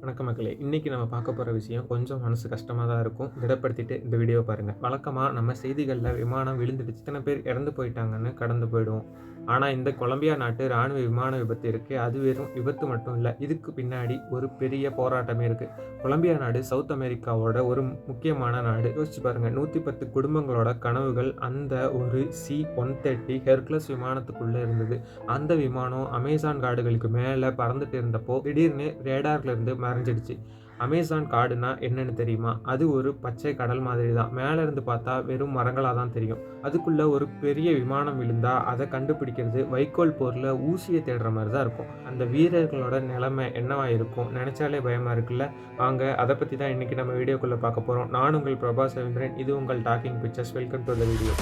வணக்கம் மக்களே. இன்னைக்கு நம்ம பார்க்க போற விஷயம் கொஞ்சம் மனசு கஷ்டமா தான் இருக்கும். திடப்படுத்திட்டு இந்த வீடியோ பாருங்க. வழக்கமா நம்ம செய்திகள்ல விமானம் விழுந்துடுச்சு, இத்தனை பேர் இறந்து போயிட்டாங்கன்னு கடந்து போயிடுவோம். ஆனா இந்த கொலம்பியா நாட்டு ராணுவ விமான விபத்து இருக்கே, அது வெறும் விபத்து மட்டும் இல்ல. இதுக்கு பின்னாடி ஒரு பெரிய போராட்டமே இருக்கு. கொலம்பியா நாடு சவுத் அமெரிக்காவோட ஒரு முக்கியமான நாடு. யோசிச்சு பாருங்க, 110 குடும்பங்களோட கனவுகள் அந்த ஒரு C-130 ஹெர்குலஸ் விமானத்துக்குள்ள இருந்தது. அந்த விமானம் அமேசான் காடுகளுக்கு மேல பறந்துட்டு இருந்தப்போ திடீர்னு ரேடார்ல இருந்து மறைஞ்சிடுச்சு. அமேசான் காடுனா என்னன்னு தெரியுமா? அது ஒரு பச்சை கடல் மாதிரி தான். மேல இருந்து பார்த்தா வெறும் மரங்களா தான் தெரியும். அதுக்குள்ள ஒரு பெரிய விமானம் விழுந்தா அதை கண்டுபிடிக்கிறது வைக்கோல் போர்ல ஊசியை தேடுற மாதிரி தான் இருக்கும். அந்த வீரர்களோட நிலைமை என்னவா இருக்கும் நினைச்சாலே பயமா இருக்குல்ல. வாங்க அதை பத்தி தான் இன்னைக்கு நம்ம வீடியோக்குள்ள பார்க்க போறோம். நான் உங்கள் பிரபா ரவீந்திரன். இது உங்கள் talking pictures. Welcome to the video.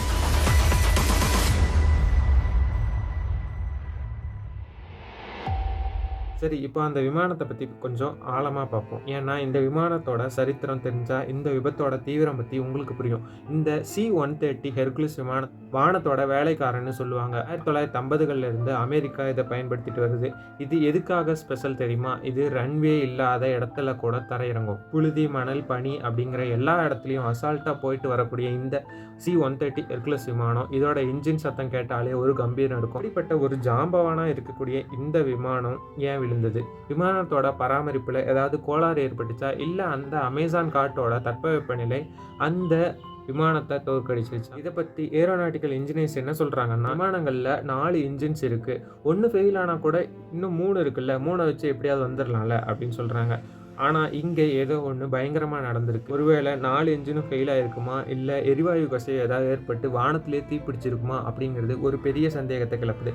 சரி, இப்போ அந்த விமானத்தை பற்றி கொஞ்சம் ஆழமாக பார்ப்போம். ஏன்னா இந்த விமானத்தோட சரித்திரம் தெரிஞ்சால் இந்த விபத்தோட தீவிரம் பற்றி உங்களுக்கு புரியும். இந்த C-130 ஹெர்குலஸ் விமானம் வானத்தோட வேலைக்காரன்னு சொல்லுவாங்க. 1950கள்ல இருந்து அமெரிக்கா இதை பயன்படுத்திட்டு வருது. இது எதுக்காக ஸ்பெஷல் தெரியுமா? இது ரன்வே இல்லாத இடத்துல கூட தரையிறங்கும். புழுதி, மணல், பனி அப்படிங்கிற எல்லா இடத்துலையும் அசால்ட்டாக போயிட்டு வரக்கூடிய இந்த C-130 ஹெர்குலஸ் விமானம், இதோட இன்ஜின் சத்தம் கேட்டாலே ஒரு கம்பீரம் இருக்கும். அப்படிப்பட்ட ஒரு ஜாம்பவானாக இருக்கக்கூடிய இந்த விமானம் ஏன் விழுந்தது? விமானத்தோட பராமரிப்புல ஏதாவது கோளாறு ஏற்பட்டுச்சா, இல்ல அந்த அமேசான் காட்டோட தட்பவெப்பநிலை அந்த விமானத்தை தோற்கடிச்சிருச்சு? இதை பத்தி ஏரோநாட்டிக்கல் இன்ஜினியர்ஸ் என்ன சொல்றாங்கன்னா, விமானங்கள்ல 4 இன்ஜின்ஸ் இருக்கு, ஒன்று ஃபெயில் ஆனா கூட இன்னும் 3 இருக்குல்ல, 3 வச்சு எப்படியாவது வந்துடலாம்ல அப்படின்னு சொல்றாங்க. ஆனால் இங்கே ஏதோ ஒன்று பயங்கரமாக நடந்திருக்கு. ஒருவேளை 4 இன்ஜினும் ஃபெயில் ஆகிருக்குமா, இல்லை எரிவாயு கசிவு ஏதாவது ஏற்பட்டு வானத்திலே தீப்பிடிச்சிருக்குமா அப்படிங்கிறது ஒரு பெரிய சந்தேகத்தை கிளப்புது.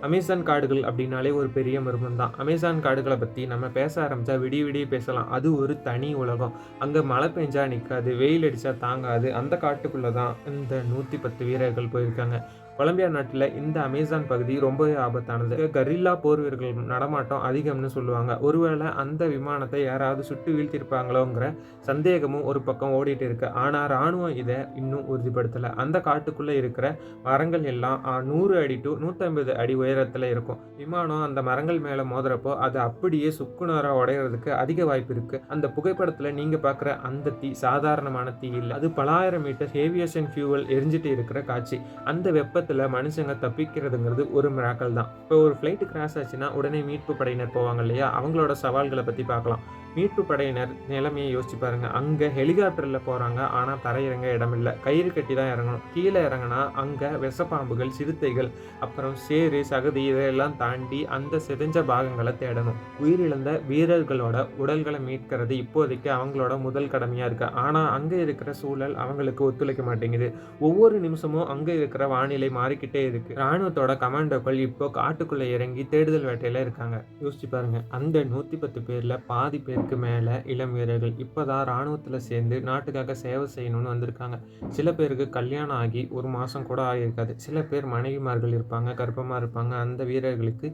அமேசான் காடுகள் அப்படின்னாலே ஒரு பெரிய மர்மம் தான். அமேசான் காடுகளை பற்றி நம்ம பேச ஆரம்பித்தா விடிய விடிய பேசலாம். அது ஒரு தனி உலகம். அங்கே மழை பெஞ்சா நிற்காது, வெயில் அடித்தா தாங்காது. அந்த காட்டுக்குள்ளே தான் இந்த 110 வீரர்கள் போயிருக்காங்க. கொலம்பியா நாட்டில் இந்த அமேசான் பகுதி ரொம்பவே ஆபத்தானது. கரில்லா போர் வீரர்கள் நடமாட்டம் அதிகம்னு சொல்லுவாங்க. ஒருவேளை அந்த விமானத்தை யாராவது சுட்டு வீழ்த்திருப்பாங்களோங்கிற சந்தேகமும் ஒரு பக்கம் ஓடிட்டு இருக்கு. ஆனால் ராணுவம் இதை இன்னும் உறுதிப்படுத்தலை. அந்த காட்டுக்குள்ளே இருக்கிற மரங்கள் எல்லாம் 100 அடி டு 150 அடி உயரத்தில் இருக்கும். விமானம் அந்த மரங்கள் மேலே மோதுறப்போ அது அப்படியே சுக்குநூறாக உடையிறதுக்கு அதிக வாய்ப்பு இருக்கு. அந்த புகைப்படத்தில் நீங்கள் பார்க்குற அந்த தீ சாதாரணமான தீ இல்லை. அது பலாயிரம் மீட்டர் ஏவியேஷன் ஃபியூவல் எரிஞ்சிட்டு இருக்கிற காட்சி. அந்த வெப்ப மனுஷங்க தப்பிக்கிறதுங்கிறது ஒரு மிராக்கல் தான். இப்போ ஒரு ஃப்ளைட் கிராஷ் ஆச்சுன்னா உடனே மீட்பு படையினர் போவாங்க இல்லையா, அவங்களோட சவால்களை பற்றி பார்க்கலாம். மீட்பு படையினர் நிலைமையை யோசிச்சு பாருங்க. அங்கே ஹெலிகாப்டரில் போகிறாங்க, ஆனால் தரையிறங்க இடமில்லை, கயிறு கட்டி தான் இறங்கணும். கீழே இறங்கினா அங்கே விஷப்பாம்புகள், சிறுத்தைகள், அப்புறம் சேறு, சகதி இதெல்லாம் தாண்டி அந்த சிதைஞ்ச பாகங்களை தேடணும். உயிரிழந்த வீரர்களோட உடல்களை மீட்கிறது இப்போதைக்கு அவங்களோட முதல் கடமையாக இருக்கு. ஆனால் அங்கே இருக்கிற சூழல் அவங்களுக்கு ஒத்துழைக்க மாட்டேங்குது. ஒவ்வொரு நிமிஷமும் அங்கே இருக்கிற வானிலை மாறிக்கிட்டே இருக்கு. ராணுவத்தோட கமாண்டோக்கள் இப்போ காட்டுக்குள்ளே இறங்கி தேடுதல் வேட்டையில இருக்காங்க. யோசிச்சு பாருங்க, அந்த 110 பேர்ல பாதி பேர் மேல இளம் வீரர்கள் இப்பதான் ராணுவத்துல சேர்ந்து நாட்டுக்காக சேவை செய்யணும்னு வந்திருக்காங்க. சில பேருக்கு கல்யாணம் ஆகி 1 மாசம் கூட ஆகியிருக்காது. சில பேர் மனைவிமார்கள் இருப்பாங்க, கர்ப்பமா இருப்பாங்க. அந்த வீரர்களுக்கு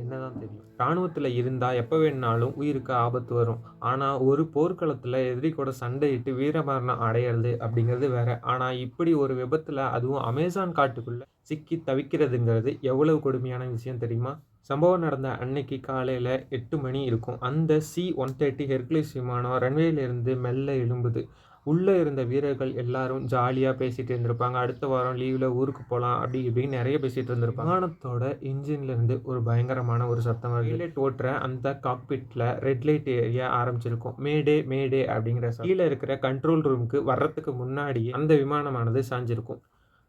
என்னதான் தெரியும்? ராணுவத்துல இருந்தா எப்ப வேணாலும் உயிருக்கு ஆபத்து வரும். ஆனா ஒரு போர்க்களத்துல எதிரி கூட சண்டையிட்டு வீரமரணம் அடையிறது அப்படிங்கிறது வேற. ஆனா இப்படி ஒரு விபத்துல, அதுவும் அமேசான் காட்டுக்குள்ள சிக்கி தவிக்கிறதுங்கிறது எவ்வளவு கொடுமையான விஷயம் தெரியுமா? சம்பவம் நடந்த அன்னைக்கு காலையில் 8 மணி இருக்கும். அந்த C-130 ஹெர்குலஸ் விமானம் ரன்வேலிருந்து மெல்ல எழும்புது. உள்ளே இருந்த வீரர்கள் எல்லாரும் ஜாலியாக பேசிகிட்டு இருந்திருப்பாங்க. அடுத்த வாரம் லீவில் ஊருக்கு போகலாம் அப்படி இப்படின்னு நிறைய பேசிகிட்டு இருந்திருப்பாங்க. விமானத்தோட இன்ஜின்லேருந்து ஒரு பயங்கரமான ஒரு சத்தம் வருது. லைட் ஓட்டுற அந்த காக்பிட்டில் ரெட் லைட் ஏரியா ஆரம்பிச்சிருக்கும். மேடே மேடே அப்படிங்கிற கீழே இருக்கிற கண்ட்ரோல் ரூமுக்கு வர்றதுக்கு முன்னாடியே அந்த விமானமானது சாஞ்சிருக்கும்.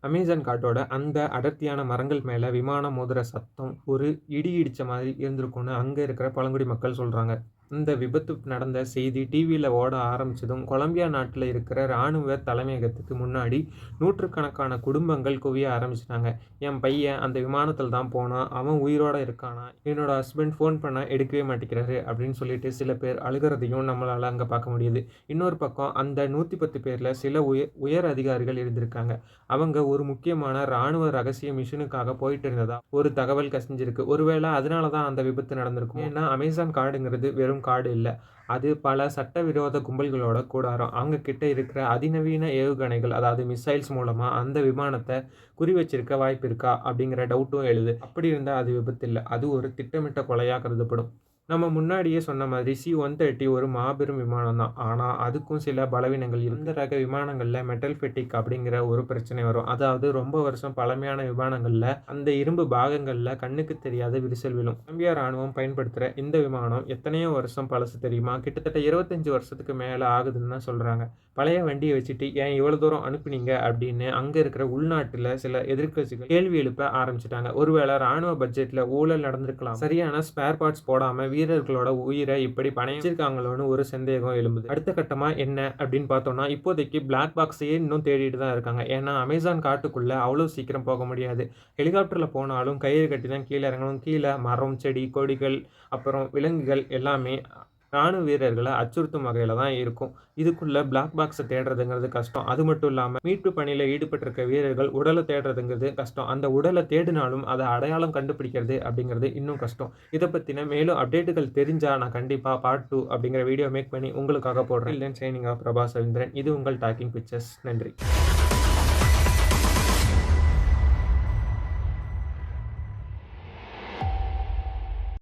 அமேசான் காட்டோட அந்த அடர்த்தியான மரங்கள் மேலே விமானம் மோதுற சத்தம் ஒரு இடி இடித்த மாதிரி இருந்திருக்கும்னு அங்கே இருக்கிற பழங்குடி மக்கள் சொல்கிறாங்க. இந்த விபத்து நடந்த செய்தி டிவியில் ஓட ஆரம்பித்ததும் கொலம்பியா நாட்டில் இருக்கிற இராணுவ தலைமையகத்துக்கு முன்னாடி நூற்றுக்கணக்கான குடும்பங்கள் குவிய ஆரம்பிச்சிட்டாங்க. என் பையன் அந்த விமானத்தில் தான் போனான், அவன் உயிரோடு இருக்கானா, என்னோட ஹஸ்பண்ட் ஃபோன் பண்ணால் எடுக்கவே மாட்டேங்கிறாரு அப்படின்னு சொல்லிட்டு சில பேர் அழுகிறதையும் நம்மளால் அங்கே பார்க்க முடியுது. இன்னொரு பக்கம் அந்த 110 பேரில் சில உயர் அதிகாரிகள் இருந்திருக்காங்க. அவங்க ஒரு முக்கியமான இராணுவ ரகசிய மிஷனுக்காக போயிட்டு இருந்ததா ஒரு தகவல் கசிஞ்சிருக்கு. ஒருவேளை அதனால தான் அந்த விபத்து நடந்திருக்கும். ஏன்னா அமேசான் காடுங்கிறது வெறும் காடு இல்லை, அது பல சட்டவிரோத கும்பல்களோட கூடாரம். அவங்க கிட்ட இருக்கிற அதிநவீன ஏவுகணைகள், அதாவது மிசைல்ஸ் மூலமா அந்த விமானத்தை குறி வச்சிருக்க வாய்ப்பு இருக்கா அப்படிங்கிற டவுட்டும் எழுது. அப்படி இருந்தால் அது விபத்து இல்லை, அது ஒரு திட்டமிட்ட கொலையாக கருதப்படும். நம்ம முன்னாடியே சொன்ன மாதிரி C-130 ஒரு மாபெரும் விமானம் தான். ஆனா, அதுக்கும் சில பலவீனங்கள் இருக்கு. இந்த ரக விமானங்கள்ல மெட்டல் ஃபெட்டிக் அப்படிங்கிற ஒரு பிரச்சனை வரும். அதாவது ரொம்ப வருஷம் பழமையான விமானங்கள்ல அந்த இரும்பு பாகங்கள்ல கண்ணுக்கு தெரியாத விரிசல் விழும். கொலம்பியா ராணுவம் பயன்படுத்துற இந்த விமானம் எத்தனையோ வருஷம் பழசு தெரியுமா? கிட்டத்தட்ட 25 வருஷத்துக்கு மேல ஆகுதுன்னு தான் சொல்றாங்க. பழைய வண்டிய வச்சுட்டு ஏன் இவ்வளவு தூரம் அனுப்புனீங்க அப்படின்னு அங்க இருக்கிற உள்நாட்டுல சில எதிர்க்கட்சிகள் கேள்வி எழுப்ப ஆரம்பிச்சுட்டாங்க. ஒருவேளை ராணுவ பட்ஜெட்ல ஊழல் நடந்திருக்கலாம். சரியான ஸ்பேர் பார்ட்ஸ் போடாம வீரர்களோட உயிரை இப்படி பணயம் வச்சிருக்காங்களோன்னு ஒரு சந்தேகம் எழும்புது. அடுத்த கட்டமா என்ன அப்படின்னு பார்த்தோம்னா, இப்போதைக்கு பிளாக் பாக்ஸையே இன்னும் தேடிட்டு தான் இருக்காங்க. ஏன்னா அமேசான் காட்டுக்குள்ள அவ்வளோ சீக்கிரம் போக முடியாது. ஹெலிகாப்டர்ல போனாலும் கயிறு கட்டி தான் கீழ இறங்கணும். கீழ மரம், செடி, கொடிகள், அப்புறம் விலங்குகள் எல்லாமே ராணுவ வீரர்கள அச்சுறுத்தும் வகையில தான் இருக்கும். இதுக்குள்ள பிளாக் பாக்ஸ தேடுறதுங்கிறது கஷ்டம். அது மட்டும் இல்லாம மீட்பு பணியில ஈடுபட்டிருக்க வீரர்கள் உடல தேடுறதுங்கிறது கஷ்டம். அந்த உடல தேடினாலும் அத அடையாளம் கண்டுபிடிக்கிறது அப்படிங்கிறது இன்னும் கஷ்டம். இத பத்தின மேலும் அப்டேட்டுகள் தெரிஞ்சா நான் கண்டிப்பா பார்ட் 2 அப்படிங்கிற வீடியோ மேக் பண்ணி உங்களுக்காக போடுறேன். இல்லைன்னு சைனிங் ஆஃப் பிரபாஸ் ரவீந்திரன். இது உங்கள் டாக்கிங் பிக்சர்ஸ். நன்றி.